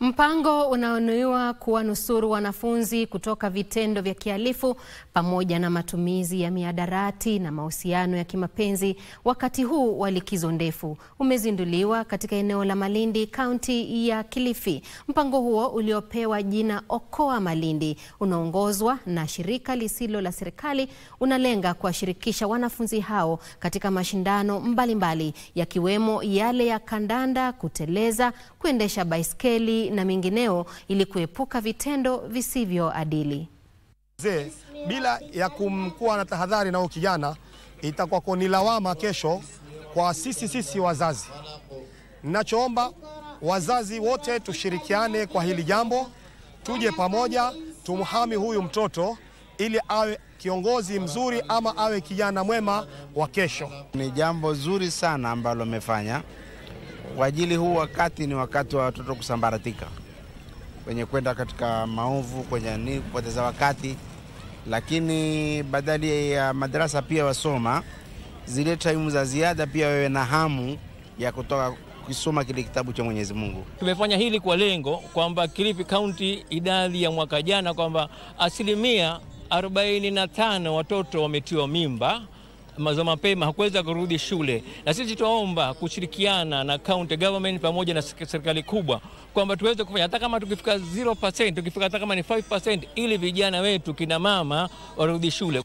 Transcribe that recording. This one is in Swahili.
Mpango unaonuiwa kuwanusuru wanafunzi kutoka vitendo vya kihalifu pamoja na matumizi ya mihadarati na mahusiano ya kimapenzi wakati huu wa likizo ndefu umezinduliwa katika eneo la Malindi, kaunti ya Kilifi. Mpango huo uliopewa jina Okoa Malindi unaongozwa na shirika lisilo la serikali unalenga kuwashirikisha wanafunzi hao katika mashindano mbalimbali yakiwemo yale ya kandanda, kuteleza, kuendesha baiskeli na mingineo ili kuepuka vitendo visivyoadili. Bila ya kumkuwa na tahadhari na kijana itakuwa ni lawama kesho kwa sisi wazazi. Ninachoomba wazazi wote tushirikiane kwa hili jambo, tuje pamoja tumhami huyu mtoto ili awe kiongozi mzuri ama awe kijana mwema wa kesho. Ni jambo zuri sana ambalo wamefanya. Kwa ajili huu wakati ni wakati wa watoto kusambaratika, kwenye kwenda katika maovu, kwenye kupoteza wakati, lakini badali ya madrasa pia wasoma zile time za ziada pia wewe na hamu ya kutoka kusoma kile kitabu cha Mwenyezi Mungu. Tumefanya hili kwa lengo kwamba Kilifi County idadi ya mwaka jana kwamba 45% watoto wametiwa mimba mazo mapema hakuweza kurudi shule, na sisi tuomba kushirikiana na county government pamoja na serikali kubwa kwamba tuweze kufanya hata kama tukifika 0%, tukifika hata kama ni 5%, ili vijana wetu kina mama warudi shule.